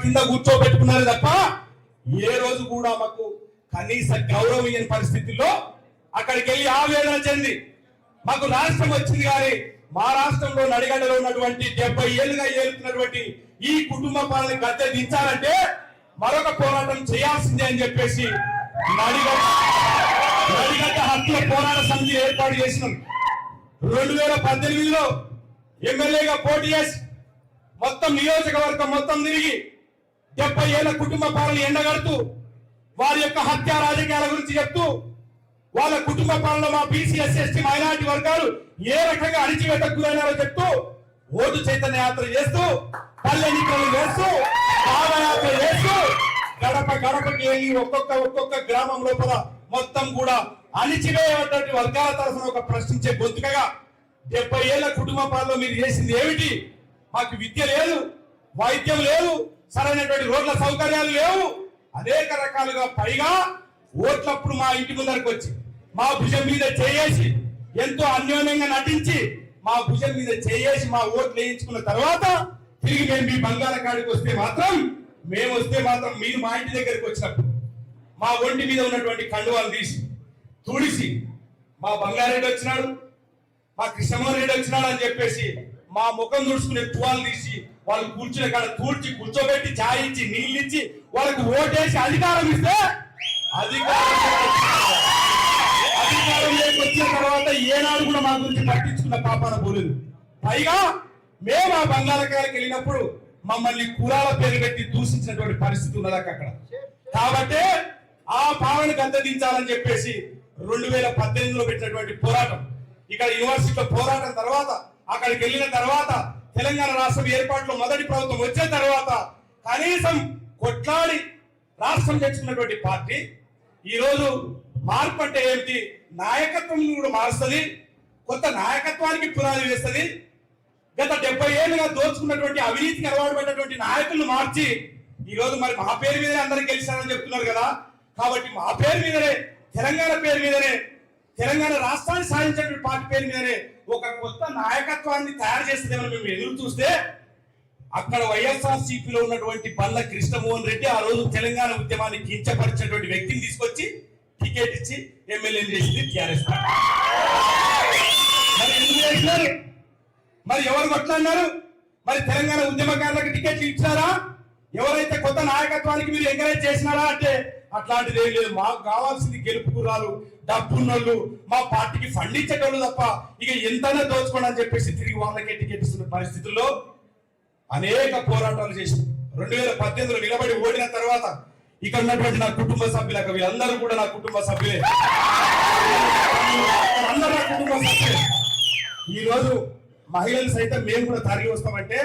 కింద కూర్చోబెట్టుకున్నారు తప్ప ఏ రోజు కూడా మాకు కనీస గౌరవం ఇయ్యని పరిస్థితుల్లో అక్కడికి వెళ్ళి ఆవేదన చెంది మాకు రాష్ట్రం వచ్చింది కానీ మా రాష్ట్రంలో నడిగడ్డలో ఉన్నటువంటి 70 ఏళ్లుగా ఏలుతున్నటువంటి ఈ కుటుంబ పాలన గద్దె దించాలంటే మరొక పోరాటం చేయాల్సిందే అని చెప్పేసి నడిగడ్డ హక్కుల పోరాట సమితి ఏర్పాటు చేసినాం. 2018లో ఎమ్మెల్యేగా పోటీ చేసి మొత్తం నియోజకవర్గం మొత్తం తిరిగి 70 ఏళ్ల కుటుంబ పాలన ఎండగడుతూ వారి యొక్క హత్య రాజకీయాల గురించి చెప్తూ వాళ్ళ కుటుంబ పాలనలో మా బీసీ ఎస్సీ ఎస్టీ మైనారిటీ వర్గాలు ఏ రకంగా అణిచివేతకు గురైనారో చెప్తూ ఓటు చైతన్య యాత్ర చేస్తూ పల్లె ఎన్నికలు చేస్తూ పాదయాత్ర చేస్తూ గడప గడపకి వెళ్ళి ఒక్కొక్క గ్రామం లోపల మొత్తం కూడా అణిచివేయబడ్డటువంటి వర్గాల తరఫున ఒక ప్రశ్నించే గొంతుకగా 70 ఏళ్ల కుటుంబ పాలనలో మీరు చేసింది ఏమిటి? మాకు విద్య లేదు, వైద్యం లేదు, సరైనటువంటి రోడ్ల సౌకర్యాలు లేవు, అనేక రకాలుగా పైగా ఓట్లప్పుడు మా ఇంటి ముందరకు వచ్చి మా భుజం మీద చేయేసి ఎంతో అన్యోన్యంగా నటించి మా భుజం మీద చేయేసి మా ఓట్లు వేయించుకున్న తర్వాత తిరిగి మేము మీ బంగాళాఖాడికి వస్తే మాత్రం మీరు మా ఇంటి దగ్గరికి వచ్చినప్పుడు మా ఒంటి మీద ఉన్నటువంటి కండువాలు తీసి తుడిసి మా బంగారెడ్డి వచ్చినాడు, మా కృష్ణమోహన్ రెడ్డి వచ్చినాడు అని చెప్పేసి మా ముఖం తుడుచుకునే తువాలు తీసి వాళ్ళు కూర్చునే కాడ కూర్చోబెట్టి ఛాయ్ ఇచ్చి నీళ్ళు ఇచ్చి వాళ్ళకు ఓటేసి అధికారం ఇస్తే అధికారం వచ్చిన తర్వాత ఏనాడు కూడా మా గురించి పట్టించుకున్న పాపాన పోలేదు. పైగా మేము ఆ బంగాళాఖాడికి వెళ్ళినప్పుడు మమ్మల్ని కులాల పేరు పెట్టి దూషించినటువంటి పరిస్థితి ఉన్నది అక్కడ. కాబట్టి ఆ పాలన గద్దెదించాలని చెప్పేసి 2018లో పెట్టినటువంటి పోరాటం, ఇక్కడ యూనివర్సిటీలో పోరాటం తర్వాత అక్కడికి వెళ్ళిన తర్వాత తెలంగాణ రాష్ట్రం ఏర్పాటులో మొదటి ప్రభుత్వం వచ్చిన తర్వాత కనీసం కొట్లాడి రాష్ట్రం తెచ్చుకున్నటువంటి పార్టీ ఈరోజు మార్పు అంటే ఏమిటి? నాయకత్వం కూడా మారుస్తుంది, కొత్త నాయకత్వానికి పునాది వేస్తుంది. గత 70 ఏళ్ళుగా దోచుకున్నటువంటి అవినీతికి అలవాటు పడినటువంటి నాయకులను మార్చి ఈరోజు మరి మా పేరు మీదనే అందరికి గెలిచారని చెప్తున్నారు కదా. కాబట్టి మా పేరు మీదనే, తెలంగాణ పేరు మీదనే, తెలంగాణ రాష్ట్రాన్ని సాధించినటువంటి పార్టీ పేరు మీదనే ఒక కొత్త నాయకత్వాన్ని తయారు చేస్తుందేమని మేము ఎదురు చూస్తే అక్కడ వైఎస్ఆర్సీపీలో ఉన్నటువంటి బల్ల కృష్ణమోహన్ రెడ్డి ఆ రోజు తెలంగాణ ఉద్యమాన్ని కించపరిచినటువంటి వ్యక్తిని తీసుకొచ్చి టికెట్ ఇచ్చి ఎమ్మెల్యేని చేసింది టీఆర్ఎస్. మరి ఎందుకు చేసినారు? మరి ఎవరు కొట్లాడినారు? మరి తెలంగాణ ఉద్యమకారులకు టికెట్లు ఇచ్చారా? ఎవరైతే కొత్త నాయకత్వానికి మీరు ఎంకరేజ్ చేసినారా అంటే అట్లాంటిది ఏం లేదు. మాకు కావాల్సింది గెలుపు గుర్రాలు, డబ్బున్నోళ్ళు, మా పార్టీకి ఫండ్ ఇచ్చేటోళ్ళు తప్ప ఇక ఎంతైనా దోచుకోండి అని చెప్పేసి తిరిగి వాళ్ళకే టికెట్ ఇస్తున్న పరిస్థితుల్లో అనేక పోరాటాలు చేసి 2018లో నిలబడి ఓడిన తర్వాత ఇక్కడ ఉన్నటువంటి నా కుటుంబ సభ్యులకు వీళ్ళందరూ కూడా నా కుటుంబ సభ్యులే, అందరూ నా కుటుంబ సభ్యులే. ఈ రోజు మహిళలు సైతం మేము కూడా తరలి వస్తామంటే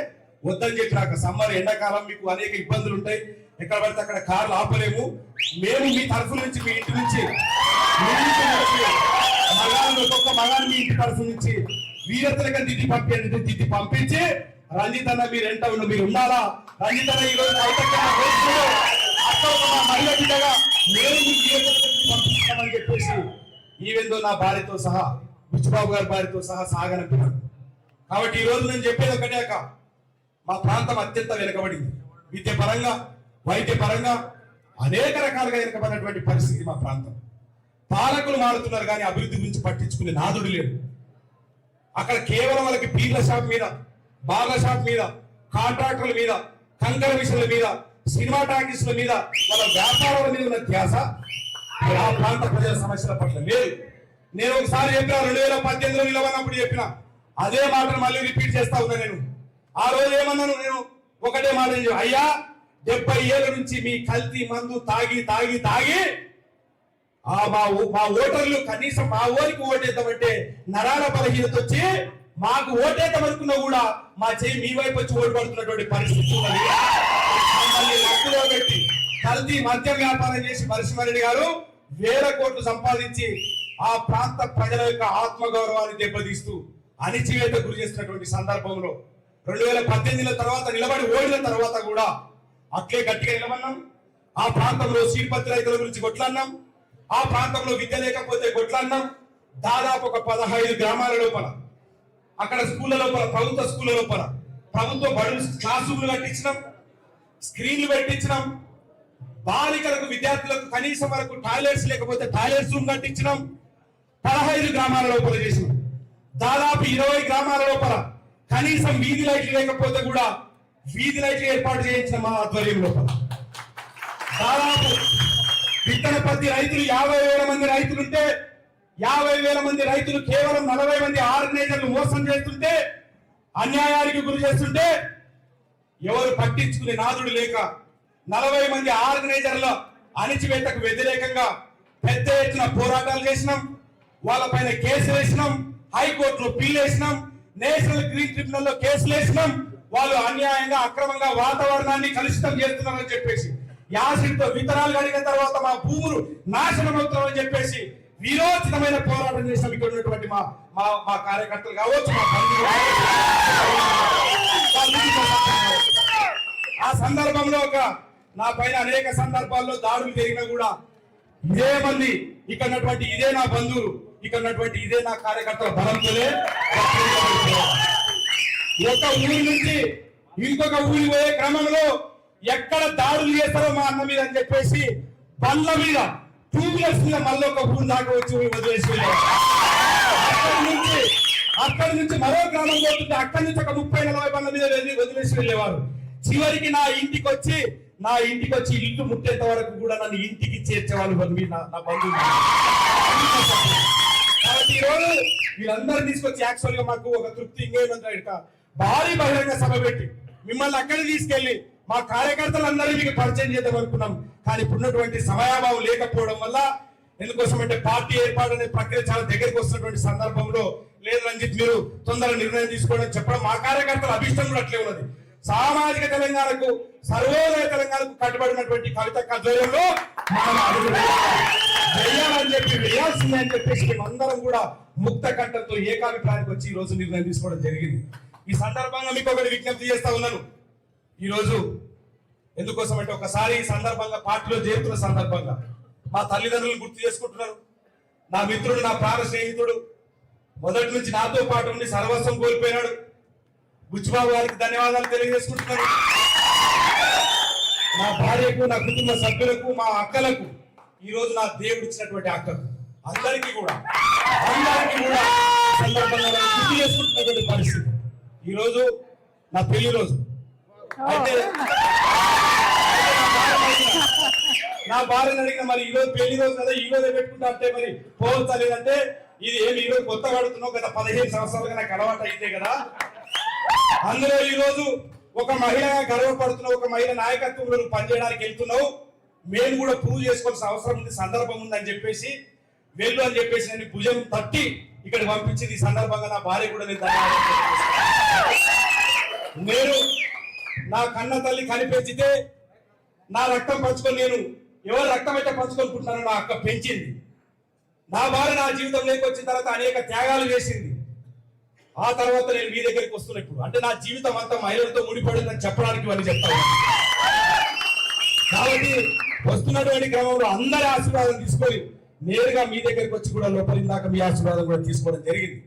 వద్దని చెప్పినాక సమ్మర్ ఎండాకాలం మీకు అనేక ఇబ్బందులు ఉంటాయి, ఎక్కడ పడితే అక్కడ కార్లు ఆపలేము. మేము మీ తరఫు నుంచి మీ ఇంటి నుంచి ఒక్కొక్క మగాన్ని మీ ఇంటి తరఫు నుంచి వీరతలగా దిద్ది పంపించి రంజిత్ అన్న మీరు ఎంత మీరు ఉండాలా, రంజిత్ అన్న ఈ రోజు మహిళ బిడ్డగా మేము పంపిస్తామని చెప్పేసి ఈవెందో నా భార్యతో సహా బుచ్చిబాబు గారి భార్యతో సహా సాగనంటున్నాను. కాబట్టి ఈ రోజు నేను చెప్పేది ఒకటే, మా ప్రాంతం అత్యంత వెనుకబడింది, విద్య పరంగా వైద్య పరంగా అనేక రకాలుగా వెనుకబడినటువంటి పరిస్థితి మా ప్రాంతం. పాలకులు మారుతున్నారు కానీ అభివృద్ధి గురించి పట్టించుకునే నాదుడు లేడు. అక్కడ కేవలం వాళ్ళకి పీర్ల షాప్ మీద, బార్ల షాప్ మీద, కాంట్రాక్టర్ల మీద, కంకర మిషన్ల మీద, సినిమా టాకీస్ల మీద, వాళ్ళ వ్యాపారాల మీద ఉన్న ధ్యాస ఆ ప్రాంత ప్రజల సమస్యల పట్ల లేదు. నేను ఒకసారి చెప్పిన 2018లో నిలవనప్పుడు చెప్పిన అదే మాటను మళ్ళీ రిపీట్ చేస్తా ఉన్నా. నేను ఆ రోజు ఏమన్నాను? నేను ఒకటే మాట, అయ్యా 70 ఏళ్ళ నుంచి మీ కల్తీ మందు తాగి తాగి తాగి మా ఓటర్లు కనీసం మా ఊరికి ఓటేద్దామంటే నరాల బలహీనత వచ్చి మాకు ఓటేద్దామనుకున్నా కూడా మా చెయ్యి మీ వైపు వచ్చి ఓటు పడుతున్నటువంటి పరిస్థితి ఉన్నది. లక్కులో పెట్టి కల్తీ మద్యం వ్యాపారం చేసి నరసింహారెడ్డి గారు వేల కోట్లు సంపాదించి ఆ ప్రాంత ప్రజల యొక్క ఆత్మగౌరవాన్ని దెబ్బతీస్తూ అణిచివేత గురి చేస్తున్నటువంటి సందర్భంలో 2018 తర్వాత నిలబడి ఓడిన తర్వాత కూడా అట్లే గట్టిగా నిలబడినాం. ఆ ప్రాంతంలో సీపత్తి రైతుల గురించి కొట్లాడినాం, ఆ ప్రాంతంలో విద్య లేకపోతే కొట్లాడినాం. దాదాపు ఒక 15 గ్రామాల లోపల అక్కడ స్కూళ్ళ లోపల, ప్రభుత్వ స్కూళ్ళ లోపల ప్రభుత్వ బడులు క్లాస్ రూమ్లు కట్టించినాం. స్క్రీన్లు పెట్టించినాం, బాలికలకు విద్యార్థులకు కనీసం వరకు టాయిలెట్స్ లేకపోతే టాయిలెట్స్ రూమ్ కట్టించినాం, 15 గ్రామాల లోపల చేసినాం. దాదాపు 20 గ్రామాల లోపల కనీసం వీధి లైట్లు లేకపోతే కూడా వీధి లైట్లు ఏర్పాటు చేయించిన మా ఆధ్వర్యం లోపల. దాదాపు విత్తన పత్తి రైతులు 50,000 మంది రైతులుంటే 50,000 మంది రైతులు కేవలం 40 మంది ఆర్గనైజర్లు మోసం చేస్తుంటే, అన్యాయానికి గురి చేస్తుంటే ఎవరు పట్టించుకునే నాదుడు లేక 40 మంది ఆర్గనైజర్ల అణిచివేతకు వ్యతిరేకంగా పెద్ద ఎత్తున పోరాటాలు చేసినాం. వాళ్ళపైన కేసులు వేసినాం, హైకోర్టులో పిల్లు వేసినాం, నేషనల్ గ్రీన్ ట్రిబ్యునల్ లో కేసులు వేసినాం. వాళ్ళు అన్యాయంగా అక్రమంగా వాతావరణాన్ని కలుషితం చేస్తున్నారని చెప్పేసి, యాసిడ్తో విత్తనాలు కడిగిన తర్వాత మా భూములు నాశనం అవుతున్నామని చెప్పేసి విరోచితమైన పోరాటం చేసినాం. ఇక్కడ ఉన్నటువంటి మా మా మా కార్యకర్తలు కావచ్చు, మా బంధువులు ఆ సందర్భంలో నా పైన అనేక సందర్భాల్లో దాడులు జరిగినా కూడా ఇదే మంది ఇక్కడ ఉన్నటువంటి ఇదే నా బంధువులు, ఇక్కడ ఉన్నటువంటి ఇదే నా కార్యకర్తల బలంతోనే ఒక ఊరి నుంచి ఇంకొక ఊరి పోయే క్రమంలో ఎక్కడ దాడులు చేస్తారో మా అన్న మీద అని చెప్పేసి బండ్ల మీద 2 వీలర్స్ మీద మళ్ళీ ఒక ఊరు దాకా వచ్చి వదిలేసి అక్కడి నుంచి మరో గ్రామం పోతుంటే అక్కడి నుంచి ఒక 30-40 బండ్ల మీద వదిలేసి వెళ్ళేవారు. చివరికి నా ఇంటికి వచ్చి ఇల్లు ముట్టేంత వరకు కూడా నన్ను ఇంటికి చేర్చేవాళ్ళు నా బంధువులు. కాబట్టి ఈరోజు వీళ్ళందరూ తీసుకొచ్చి యాక్చువల్ గా మాకు ఒక తృప్తి ఇంకేమంటే భారీ బహిరంగ సభ పెట్టి మిమ్మల్ని అక్కడికి తీసుకెళ్లి మా కార్యకర్తలందరూ మీకు పరిచయం చేద్దాం అనుకున్నాం. కానీ ఇప్పుడున్నటువంటి సమయాభావం లేకపోవడం వల్ల, ఎందుకోసం అంటే పార్టీ ఏర్పాటు అనే ప్రక్రియ చాలా దగ్గరికి వస్తున్నటువంటి సందర్భంలో లేదు రంజిత్ మీరు తొందరగా నిర్ణయం తీసుకోవడం చెప్పడం మా కార్యకర్తల అభిష్టం కూడా అట్లే ఉన్నది. సామాజిక తెలంగాణకు, సర్వోదయ తెలంగాణకు కట్టుబడినటువంటి కవిత ఆధ్వర్యంలో మనం అడుగు వేయాలని చెప్పి వేయాల్సిందే అని చెప్పేసి మేమందరం కూడా ముక్త కంఠంతో ఏకాభిప్రాయానికి వచ్చి ఈ రోజు నిర్ణయం తీసుకోవడం జరిగింది. ఈ సందర్భంగా మీకు ఒకటి విజ్ఞప్తి చేస్తా ఉన్నాను. ఈ రోజు ఎందుకోసం అంటే ఒకసారి ఈ సందర్భంగా పార్టీలో చేరుతున్న సందర్భంగా మా తల్లిదండ్రులను గుర్తు చేసుకుంటున్నారు. నా మిత్రుడు, నా ప్రాణ స్నేహితుడు, మొదటి నుంచి నాతో పాటు ఉండి సర్వస్వం కోల్పోయినాడు బుచ్చిబాబు గారికి ధన్యవాదాలు తెలియజేసుకుంటున్నాను. నా భార్యకు, నా కుటుంబ సభ్యులకు, మా అక్కలకు, ఈ రోజు నా దేవుడు ఇచ్చినటువంటి అక్కకు అందరికీ కూడా సందర్భంగా గుర్తు చేసుకుంటున్నటువంటి పరిస్థితి. ఈ రోజు నా పెళ్లి రోజు. అయితే నా భార్యను అడిగిన మరి ఈ రోజు పెళ్లి రోజు కదా, ఈ రోజే పెట్టుకుంటా అంటే మరి పోవచ్చా లేదంటే ఇది ఏమి ఈ రోజు కొత్త పడుతున్నావు కదా, 15 సంవత్సరాలుగా నాకు అలవాటు అయితే కదా. అందులో ఈ రోజు ఒక మహిళగా గర్వపడుతున్నావు, ఒక మహిళ నాయకత్వంలో పనిచేయడానికి వెళ్తున్నావు, మేము కూడా ప్రూవ్ చేసుకోవాల్సిన అవసరం ఉంది, సందర్భం ఉందని చెప్పేసి వెళ్ళు అని చెప్పేసి నేను భుజం తట్టి ఇక్కడ పంపించింది. ఈ సందర్భంగా నా భార్య కూడా నేను నా కన్న తల్లి కనిపెంచితే నా రక్తం పంచుకొని నేను ఎవరు రక్తం అయితే పంచుకొనుకుంటున్నానో నా అక్క పెంచింది. నా భార్య నా జీవితంలోకి వచ్చిన తర్వాత అనేక త్యాగాలు చేసింది. ఆ తర్వాత నేను మీ దగ్గరికి వస్తున్నా. ఇప్పుడు అంటే నా జీవితం అంతా మహిళలతో ముడిపడిందని చెప్పడానికి వాళ్ళు చెప్తాను. కాబట్టి వస్తున్నటువంటి క్రమంలో అందరి ఆశీర్వాదం తీసుకొని నేరుగా మీ దగ్గరికి వచ్చి కూడా లోపలి దాకా మీ ఆశీర్వాదం కూడా తీసుకోవడం జరిగింది.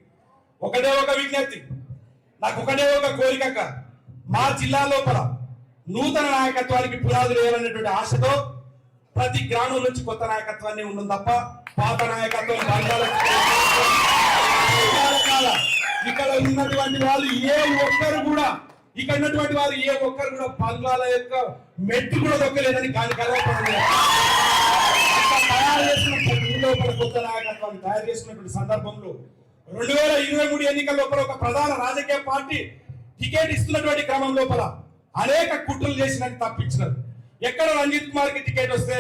ఒకటే ఒక విజ్ఞప్తి, నాకు ఒకటే ఒక కోరిక, మా జిల్లా లోపల నూతన నాయకత్వానికి పునాదులు వేయాలనేటువంటి ఆశతో ప్రతి గ్రామం నుంచి కొత్త నాయకత్వాన్ని ఉండడం తప్ప పాత నాయకత్వం ఇక్కడ ఉన్నటువంటి వాళ్ళు ఏ ఒక్కరు కూడా బంగాళ యొక్క మెట్టు కూడా దొక్కలేదని కానీ కలవపడలేదు. తయారు చేసిన కొత్త నాయకత్వాన్ని తయారు చేసినటువంటి సందర్భంలో 2023 ఎన్నికల లోపల ఒక ప్రధాన రాజకీయ పార్టీ టికెట్ ఇస్తున్నటువంటి క్రమం లోపల అనేక కుట్రలు చేసినట్టు తప్పించినారు. ఎక్కడ రంజిత్ కుమార్ కి టికెట్ వస్తే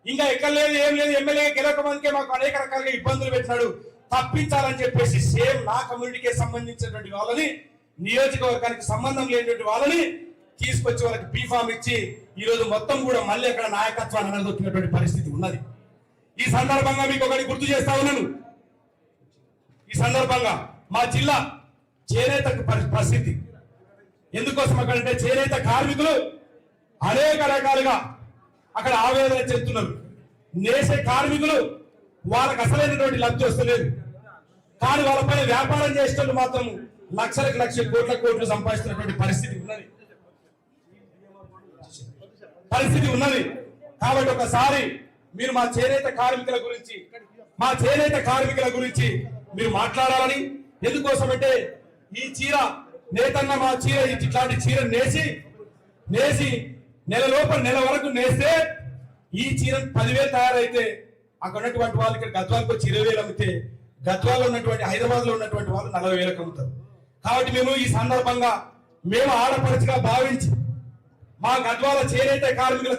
ఇంకా ఎక్కడ లేదు, ఏం లేదు, ఎమ్మెల్యే గెలవకమందుకే మాకు అనేక రకాలుగా ఇబ్బందులు పెట్టినాడు, తప్పించాలని చెప్పేసి సేమ్ నా కమ్యూనిటీకి సంబంధించినటువంటి వాళ్ళని, నియోజకవర్గానికి సంబంధం లేనటువంటి వాళ్ళని తీసుకొచ్చి వాళ్ళకి బీఫామ్ ఇచ్చి ఈ రోజు మొత్తం కూడా మళ్ళీ అక్కడ నాయకత్వాన్ని అనదొక్కినటువంటి పరిస్థితి ఉన్నది. ఈ సందర్భంగా మీకు ఒకటి గుర్తు చేస్తా ఉన్నాను. ఈ సందర్భంగా మా జిల్లా చేనేత పరిస్థితి ఎందుకోసం అక్కడంటే చేనేత కార్మికులు అనేక రకాలుగా అక్కడ ఆవేదన చెందుతున్నారు. నేసే కార్మికులు వాళ్ళకి అసలైనటువంటి లబ్ధి వస్తలేదు, కానీ వాళ్ళపైన వ్యాపారం చేసేటప్పుడు మాత్రం లక్షలకు కోట్ల కోట్లు సంపాదిస్తున్నటువంటి పరిస్థితి ఉన్నది. పరిస్థితి ఉన్నది. కాబట్టి ఒకసారి మీరు మా చేనేత కార్మికుల గురించి మీరు మాట్లాడాలని. ఎందుకోసమంటే ఈ చీర నేతన్న మా చీర ఇట్లాంటి చీర నేసి నెల వరకు నేస్తే ఈ చీర 10,000 తయారైతే అక్కడ ఉన్నటువంటి వాళ్ళు ఇక్కడ గద్వాలకు వచ్చి 20,000 అమ్మితే గద్వాల్లో ఉన్నటువంటి హైదరాబాద్ లో ఉన్నటువంటి వాళ్ళు 40,000 అమ్ముతారు. కాబట్టి మేము ఈ సందర్భంగా మేము ఆడపడుచుగా భావించి మా గద్వాల చేనేత కార్మికుల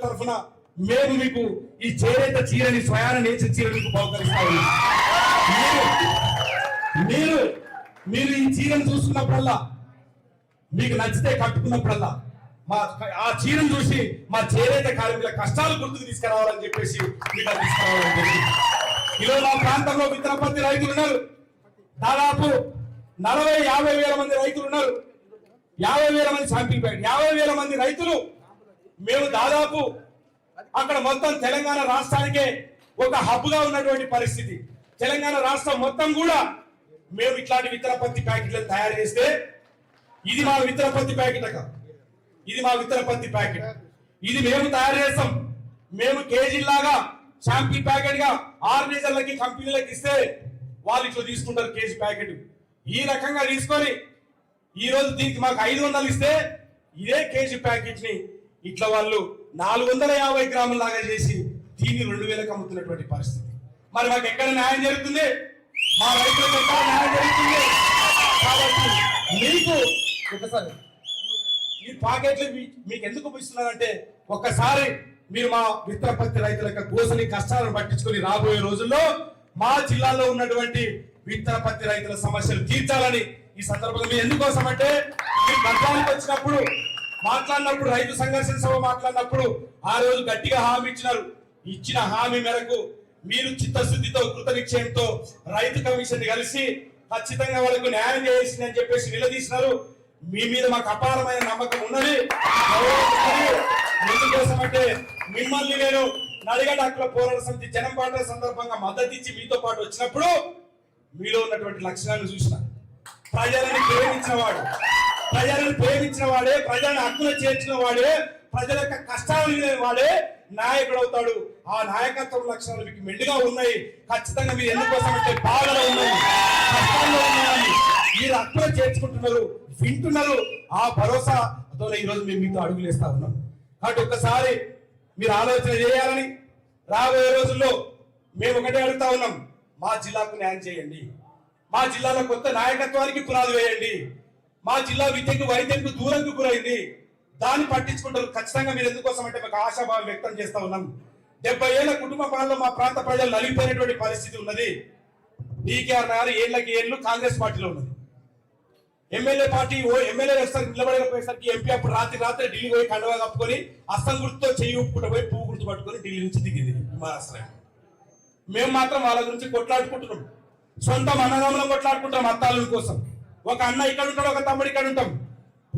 తరఫున మేము మీకు ఈ చేనేత చీరని స్వయాన నేర్చిన చీర మీకు బహుకరిస్తా ఉన్నాం. మీరు ఈ చీరను చూస్తున్నప్పుడల్లా మీకు నచ్చితే కట్టుకున్నప్పుడల్లా ఆ చీరను చూసి మా చేనేత కార్మికుల కష్టాలు గుర్తుకు తీసుకురావాలని చెప్పేసి మీకు తీసుకురావాలని జరిగింది. ఈరోజు మా ప్రాంతంలో విత్తనపత్తి రైతులు ఉన్నారు. దాదాపు 40-50 వేల మంది రైతులు ఉన్నారు. 50,000 మంది శాంపిల్ ప్యాకెట్ 50,000 మంది రైతులు. మేము దాదాపు అక్కడ మొత్తం తెలంగాణ రాష్ట్రానికే ఒక హబ్ గా ఉన్నటువంటి పరిస్థితి. తెలంగాణ రాష్ట్రం మొత్తం కూడా మేము ఇట్లాంటి విత్తనపత్తి ప్యాకెట్లను తయారు చేస్తే ఇది మా విత్తనపత్తి ప్యాకెట్ ఇది మేము తయారు చేస్తాం. మేము కేజీలాగా శాంపిల్ ప్యాకెట్ గా ఆర్గనైజర్లకి కంపెనీలకు ఇస్తే వాళ్ళు ఇట్లా తీసుకుంటారు కేజీ ప్యాకెట్. ఈ రకంగా తీసుకొని ఈ రోజు దీనికి మాకు 500 ఇస్తే ఇదే కేజీ ప్యాకెట్ ని ఇట్లా వాళ్ళు 450 గ్రాముల లాగా చేసి దీన్ని 2,000కి అమ్ముతున్నటువంటి పరిస్థితి. మరి మాకు ఎక్కడ న్యాయం జరుగుతుంది? మా రైతులకు ఎక్కడ న్యాయం జరుగుతుంది? కాబట్టి మీకు ఒకసారి ఈ ప్యాకెట్లు మీకు ఎందుకు ఇస్తున్నారంటే ఒక్కసారి మీరు మా విత్తనపత్తి రైతుల యొక్క గోసని కష్టాలను పట్టించుకొని రాబోయే రోజుల్లో మా జిల్లాలో ఉన్నటువంటి విత్తనపత్తి రైతుల సమస్యలు తీర్చాలని ఈ సందర్భంగా మీరు ఎందుకోసం అంటే మీరు గద్వాలకు వచ్చినప్పుడు మాట్లాడినప్పుడు రైతు సంఘర్షణ సభ మాట్లాడినప్పుడు ఆ రోజు గట్టిగా హామీ ఇచ్చినారు. ఇచ్చిన హామీ మేరకు మీరు చిత్తశుద్ధితో కృత నిశ్చయంతో రైతు కమిషన్ కలిసి ఖచ్చితంగా వాళ్ళకు న్యాయం చేయాల్సింది అని చెప్పేసి నిలదీసినారు. మీ మీద మాకు అపారమైన నమ్మకం ఉన్నది. ఎందుకోసమంటే మిమ్మల్ని నేను నడిగడ్డ హక్కుల పోరాట సమితి జనం పాటల సందర్భంగా మద్దతు ఇచ్చి మీతో పాటు వచ్చినప్పుడు మీలో ఉన్నటువంటి లక్షణాలను చూసిన ప్రజలను ప్రేమించిన వాడే ప్రజలను హక్కులు చేర్చిన వాడే ప్రజల యొక్క కష్టాలు వాడే నాయకుడు అవుతాడు. ఆ నాయకత్వం లక్షణాలు మీకు మెండుగా ఉన్నాయి. ఖచ్చితంగా మీరు ఎందుకోసం అంటే బాధలో ఉన్నాయి, కష్టాల్లో ఉన్నాయి, మీరు హక్కులు చేర్చుకుంటున్నారు, వింటున్నారు. ఆ భరోసాతో ఈ రోజు మేము మీతో అడుగులేస్తా ఉన్నాం. కాబట్టి ఒక్కసారి మీరు ఆలోచన చేయాలని రాబోయే రోజుల్లో మేము ఒకటే అడుగుతా ఉన్నాం. మా జిల్లాకు న్యాయం చేయండి. మా జిల్లాలో కొత్త నాయకత్వానికి పునాది వేయండి. మా జిల్లా విద్యకు వైద్యంకు దూరంకు గురైంది, దాన్ని పట్టించుకుంటారు. ఖచ్చితంగా మీరు ఎందుకోసం అంటే మాకు ఆశాభావం వ్యక్తం చేస్తా ఉన్నాం. 70 ఏళ్ల కుటుంబ పాలనలో మా ప్రాంత ప్రజలు నలిగిపోయినటువంటి పరిస్థితి ఉన్నది. DKR గారు ఏళ్ళు కాంగ్రెస్ పార్టీలో ఉన్నది. ఎమ్మెల్యే వస్తారు నిలబడకపోయేసరికి ఎంపీ అప్పుడు రాత్రి ఢిల్లీ పోయి కండవా కప్పుకొని అస్సం గుర్తుతో చెయ్యి ఊపుకుంటూ పోయి పువ్వు గుర్తు పట్టుకొని ఢిల్లీ నుంచి దిగింది విమానాశ్రయం. మేము మాత్రం వాళ్ళ గురించి కొట్లాడుకుంటున్నాం. సొంత అన్నదమ్ములం కొట్లాడుకుంటాం అత్తాల కోసం. ఒక అన్న ఇక్కడ ఉంటాడు, ఒక తమ్ముడు ఇక్కడ ఉంటాం.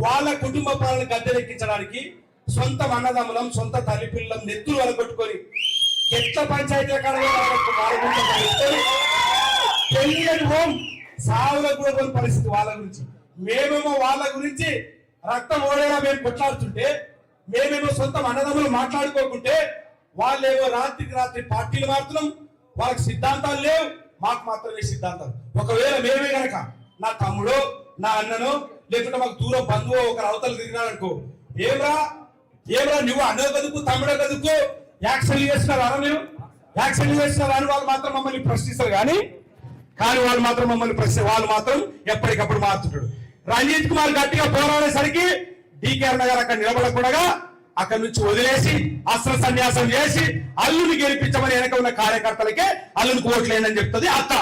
వాళ్ళ కుటుంబ పాలన గద్దెనెక్కించడానికి సొంత అన్నదమ్ములం, సొంత తల్లి పిల్లలం నెత్తులు వలగొట్టుకొని ఎట్ల పంచాయతీ పెళ్లి హోం సావులకు కూడా కొన్ని పరిస్థితి వాళ్ళ గురించి. మేమేమో వాళ్ళ గురించి రక్తం ఓడేలా మేము కొట్లాడుతుంటే, మేమేమో సొంత అన్నదమ్ములు మాట్లాడుకోకుంటే వాళ్ళేమో రాత్రికి రాత్రి పార్టీలు మారుతున్నాం. వాళ్ళకి సిద్ధాంతాలు లేవు, మాకు మాత్రమే సిద్ధాంతాలు. ఒకవేళ మేమే గనక నా తమ్ముడో నా అన్ననో లేకుంటే మాకు దూరం బంధువు ఒకరు అవతలు తిరిగినారనుకో, ఏమ్రా నువ్వు అన్నో కదుకు తమ్ముడో కదుకు యాక్షన్ చేస్తున్నారా? మీరు యాక్షన్ చేస్తున్నారా అని వాళ్ళు మాత్రం మమ్మల్ని ప్రశ్నిస్తారు. కానీ వాళ్ళు మాత్రం వాళ్ళు మాత్రం ఎప్పటికప్పుడు మారుతుంటాడు. రంజిత్ కుమార్ గట్టిగా పోరాడేసరికి DKR గారు అక్కడ నిలబడకుండా అక్కడి నుంచి వదిలేసి అస్త్ర సన్యాసం చేసి అల్లుని గెలిపించమని వెనక ఉన్న కార్యకర్తలకే అల్లునికి ఓట్లేండి అని చెప్తుంది అత్త.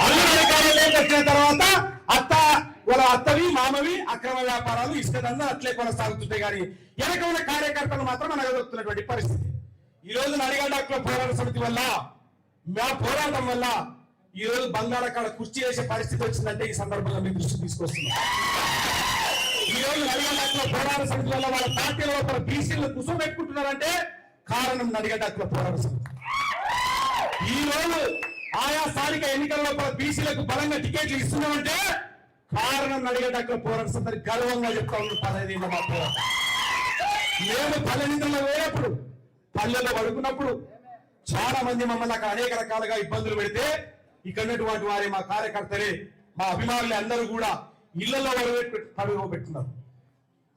అల్లుని అధికారులు వచ్చిన తర్వాత వాళ్ళ అత్తవి మామవి అక్రమ వ్యాపారాలు ఇసుక దందా అట్లే కొనసాగుతుంటాయి. కానీ వెనక ఉన్న కార్యకర్తలు మాత్రం అనగదొక్కుతున్నటువంటి పరిస్థితి. ఈ రోజు నడిగడ్డ హక్కుల పోరాట సమితి వల్ల, మా పోరాటం వల్ల ఈ రోజు బంగాళాఖాత కుర్చీ వేసే పరిస్థితి వచ్చిందంటే ఈ సందర్భంగా మీ దృష్టికి తీసుకొస్తున్నాం. ఈ రోజు నడిగడ్డ హక్కుల పోరాట సమితి వల్ల వాళ్ళ పార్టీల లోపల బీసీలను కుసోబెట్టుకుంటున్నారంటే కారణం నడిగడ్డ హక్కుల పోరాట సమితి. ఈ రోజు ఆయా స్థానిక ఎన్నికల లోపల బీసీలకు బలంగా టికెట్లు ఇస్తున్నామంటే కారణం నడిగేటక్కడ పోరాడుతుంది గర్వంగా చెప్తా ఉన్నాం 15 ఏళ్ళ మా పోరాటం. మేము తల్లిదండ్రులు వేయప్పుడు పల్లెల్లో పడుకున్నప్పుడు చాలా మంది మమ్మల్ని అక్కడ అనేక రకాలుగా ఇబ్బందులు పెడితే ఇక్కడ ఉన్నటువంటి వారి మా కార్యకర్తలే మా అభిమానులు అందరూ కూడా ఇళ్లలో పడుకోబెట్టున్నారు,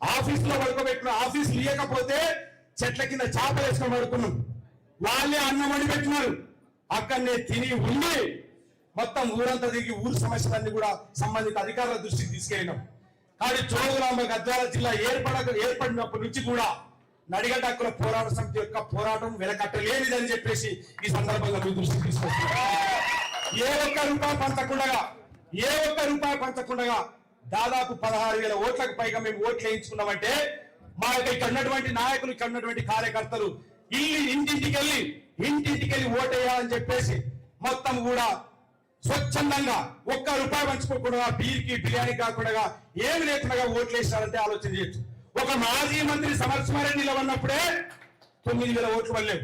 ఆఫీసులో పడుకోబెట్టున్నారు. ఆఫీస్ లేకపోతే చెట్ల కింద చేపలు వేసుకొని పడుకున్నాం. వాళ్ళే అన్నం వండి పెట్టినారు, అక్కడనే తిని ఉండి మొత్తం ఊరంతా తిరిగి ఊరు సమస్యలన్నీ కూడా సంబంధిత అధికారుల దృష్టికి తీసుకెళ్ళినాం. కానీ జోగులాంబ గద్వాల జిల్లా ఏర్పడినప్పటి నుంచి కూడా నడిగడ్డ హక్కుల పోరాట సమితి యొక్క పోరాటం వెలకట్టలేనిదని చెప్పేసి ఈ సందర్భంగా మీ దృష్టికి తీసుకొస్తున్నారు. ఏ ఒక్క రూపాయి పంచకుండా దాదాపు 16,000 ఓట్లకు పైగా మేము ఓట్లు వేయించుకున్నామంటే మా ఇక్కడ ఉన్నటువంటి నాయకులు, ఇక్కడ ఉన్నటువంటి కార్యకర్తలు ఇంటింటికి వెళ్ళి ఓటేయాలని చెప్పేసి మొత్తం కూడా స్వచ్ఛందంగా ఒక్క రూపాయి పంచుకోకుండా బీర్కి బిర్యానీ కాకుండా ఏమి లేకుండా ఓట్లు వేస్తారంటే ఆలోచన చేయొచ్చు. ఒక మాజీ మంత్రి సమర్శమారెడ్డి నిలబడినప్పుడే 9,000 ఓట్లు పడలేవు.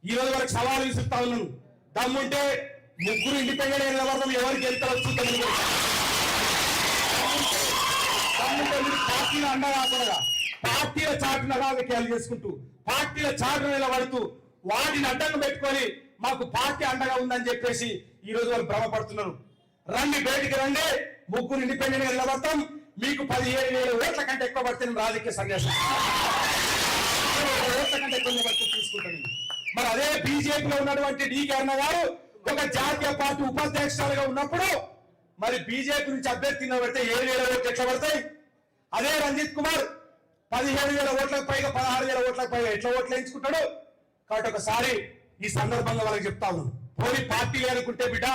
ఈ రోజు వరకు సవాలు విసురుతా ఉన్నాను, దమ్ముంటే ముగ్గురు ఇండిపెండెంట్ నిలబడడం ఎవరికి వెళ్తారో చూద్దామని. పార్టీల అండ కాకుండా పార్టీల చాటున రాజకీయాలు చేసుకుంటూ పార్టీల చాటున నిలబడుతూ వాటిని అడ్డంగా పెట్టుకొని మాకు పార్టీ అండగా ఉందని చెప్పేసి ఈ రోజు వాళ్ళు భ్రమపడుతున్నారు. రండి, బయటికి రండి, ముగ్గురు ఇండిపెండెంట్ గా నిలబడతాం, మీకు 17,000 ఓట్ల కంటే ఎక్కువ పడితే రాజకీయ సన్యాసం ఓట్ల కంటే ఎక్కువ తీసుకుంటాను. మరి అదే బీజేపీలో ఉన్నటువంటి డీకే అన్న గారు ఒక జాతీయ పార్టీ ఉపాధ్యక్షులుగా ఉన్నప్పుడు మరి బీజేపీ నుంచి అభ్యర్థి పెడితే 7,000 ఓట్లు ఎట్లా పడతాయి? అదే రంజిత్ కుమార్ 17,000 ఓట్లకు పైగా 16,000 ఓట్లకు పైగా ఎట్లా ఓట్లు వేయించుకుంటాడు? కాబట్టి ఒకసారి ఈ సందర్భంగా వాళ్ళకి చెప్తా ఉన్నాను, పోనీ పార్టీ అనుకుంటే బిడ్డ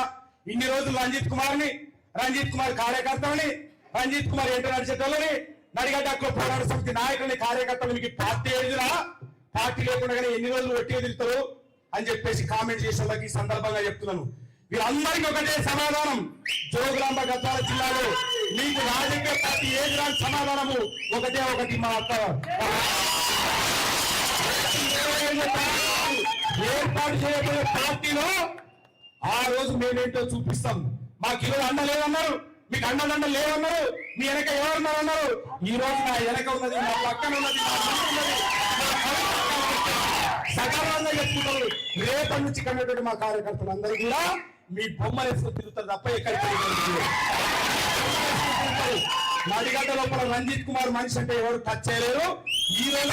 ఇన్ని రోజులు రంజిత్ కుమార్ కార్యకర్తలని, రంజిత్ కుమార్ ఎంటర్ నడిచేటోళ్ళని, నడిగడ్డ హక్కుల పోరాట సమితి నాయకులని, కార్యకర్తలు మీకు పార్టీ ఎదురా, పార్టీ లేకుండా ఎన్ని రోజులు ఒట్టి ఎదురుతారు అని చెప్పేసి కామెంట్ చేసే వాళ్ళకి ఈ సందర్భంగా చెప్తున్నాను. వీళ్ళందరికీ ఒకటే సమాధానం, జోగులాంబ గద్వాల జిల్లాలో మీకు రాజకీయ పార్టీ ఏది రాని సమాధానము ఒకటి మా ఏర్పాటు చేయబోయే పార్టీలో ఆ రోజు మేమేంటో చూపిస్తాం. మాకు ఈరోజు అండ లేదన్నారు, మీకు అండదండ లేవన్నారు, మీ వెనక ఎవరున్నారు అన్నారు. ఈ రోజు నా వెనక ఉన్నది, నా పక్కన ఉన్నది, సకాలంగా చెప్పుకుంటారు. రేపటి నుంచి కన్నటువంటి మా కార్యకర్తలు అందరూ కూడా మీ బొమ్మలు ఎప్పుడు తిరుగుతారు తప్ప ఎక్కడికి నడిగడ్డ లోపల రంజిత్ కుమార్ మనిషి అంటే ఎవరు టచ్ చేయలేరు. ఈ రోజు